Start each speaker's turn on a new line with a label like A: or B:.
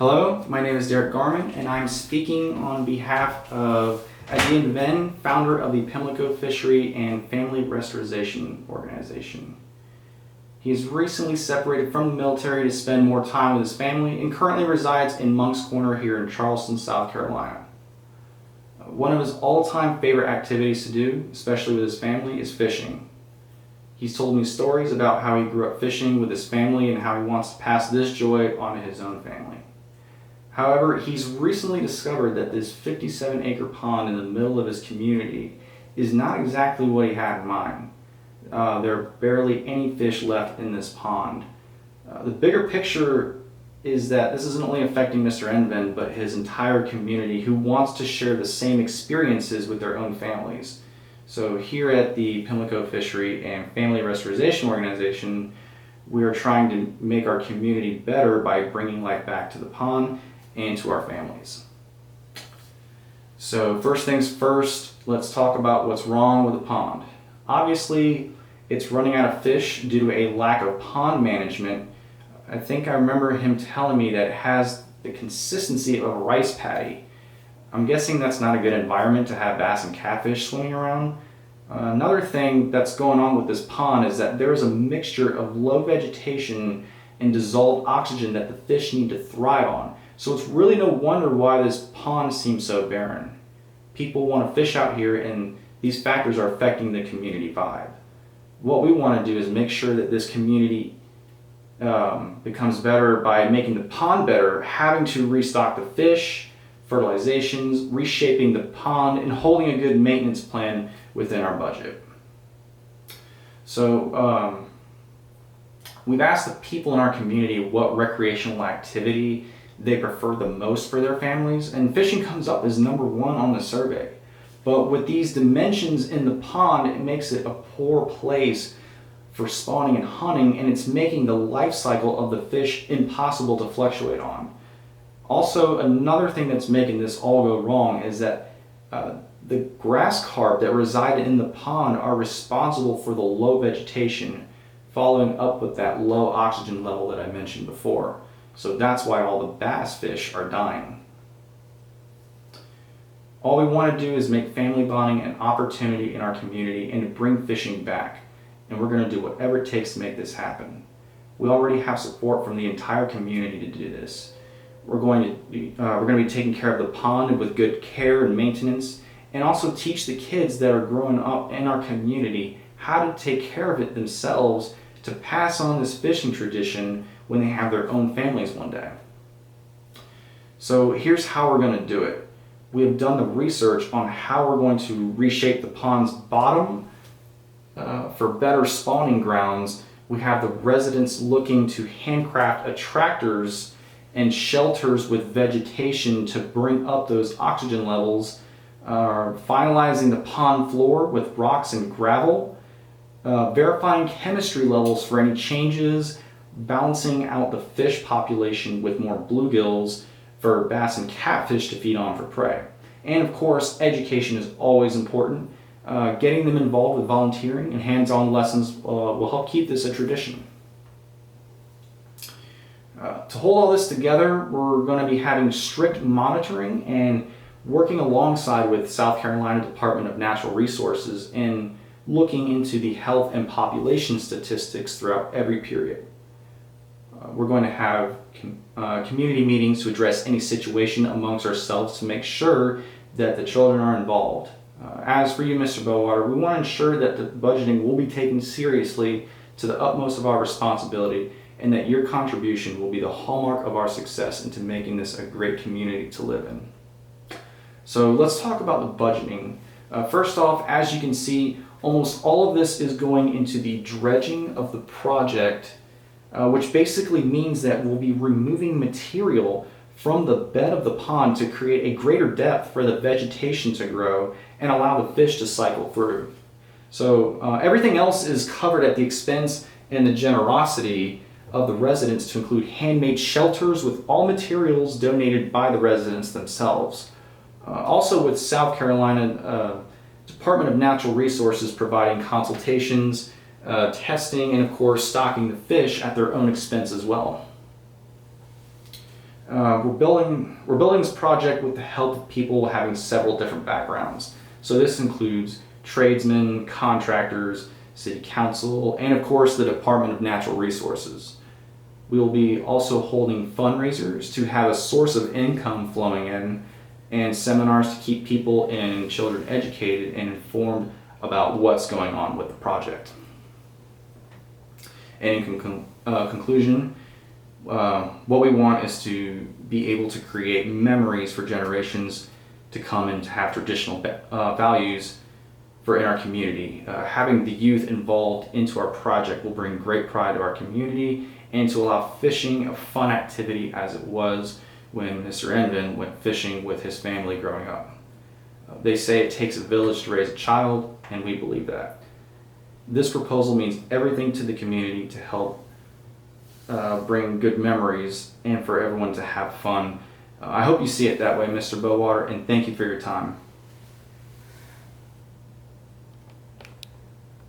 A: Hello, my name is Derek Garman, and I'm speaking on behalf of Adian Ben, founder of the Pimlico Fishery and Family Restoration Organization. He has recently separated from the military to spend more time with his family and currently resides in Moncks Corner here in Charleston, South Carolina. One of his all-time favorite activities to do, especially with his family, is fishing. He's told me stories about how he grew up fishing with his family and how he wants to pass this joy on to his own family. However, he's recently discovered that this 57-acre pond in the middle of his community is not exactly what he had in mind. There are barely any fish left in this pond. The bigger picture is that this isn't only affecting Mr. Enven, but his entire community who wants to share the same experiences with their own families. So here at the Pimlico Fishery and Family Restoration Organization, we are trying to make our community better by bringing life back to the pond and to our families. So first things first, let's talk about what's wrong with the pond. Obviously, it's running out of fish due to a lack of pond management. I think I remember him telling me that it has the consistency of a rice paddy. I'm guessing that's not a good environment to have bass and catfish swimming around. Another thing that's going on with this pond is that there is a mixture of low vegetation and dissolved oxygen that the fish need to thrive on. So it's really no wonder why this pond seems so barren. People want to fish out here, and these factors are affecting the community vibe. What we want to do is make sure that this community becomes better by making the pond better, having to restock the fish, fertilizations, reshaping the pond, and holding a good maintenance plan within our budget. So we've asked the people in our community what recreational activity they prefer the most for their families, and fishing comes up as number one on the survey. But with these dimensions in the pond, it makes it a poor place for spawning and hunting, and it's making the life cycle of the fish impossible to fluctuate on. Also, another thing that's making this all go wrong is that the grass carp that reside in the pond are responsible for the low vegetation, following up with that low oxygen level that I mentioned before. So that's why all the bass fish are dying. All we want to do is make family bonding an opportunity in our community and to bring fishing back. And we're going to do whatever it takes to make this happen. We already have support from the entire community to do this. We're going to be taking care of the pond with good care and maintenance, and also teach the kids that are growing up in our community how to take care of it themselves to pass on this fishing tradition when they have their own families one day. So here's how we're going to do it. We have done the research on how we're going to reshape the pond's bottom for better spawning grounds. We have the residents looking to handcraft attractors and shelters with vegetation to bring up those oxygen levels, finalizing the pond floor with rocks and gravel, verifying chemistry levels for any changes, balancing out the fish population with more bluegills for bass and catfish to feed on for prey. And of course, education is always important. Getting them involved with volunteering and hands-on lessons will help keep this a tradition. To hold all this together, we're going to be having strict monitoring and working alongside with South Carolina Department of Natural Resources in looking into the health and population statistics throughout every period. We're going to have community meetings to address any situation amongst ourselves to make sure that the children are involved. As for you, Mr. Bowater, we want to ensure that the budgeting will be taken seriously to the utmost of our responsibility, and that your contribution will be the hallmark of our success into making this a great community to live in. So let's talk about the budgeting. First off, as you can see, almost all of this is going into the dredging of the project, which basically means that we'll be removing material from the bed of the pond to create a greater depth for the vegetation to grow and allow the fish to cycle through. So everything else is covered at the expense and the generosity of the residents to include handmade shelters with all materials donated by the residents themselves. Also with South Carolina Department of Natural Resources providing consultations, testing, and of course stocking the fish at their own expense as well. We're building this project with the help of people having several different backgrounds. So this includes tradesmen, contractors, city council, and of course the Department of Natural Resources. We will be also holding fundraisers to have a source of income flowing in, and seminars to keep people and children educated and informed about what's going on with the project. And in conclusion, what we want is to be able to create memories for generations to come and to have traditional values for in our community. Having the youth involved into our project will bring great pride to our community and to allow fishing a fun activity as it was when Mr. Envin went fishing with his family growing up. They say it takes a village to raise a child, and we believe that. This proposal means everything to the community to help bring good memories and for everyone to have fun. I hope you see it that way, Mr. Bowater, and thank you for your time.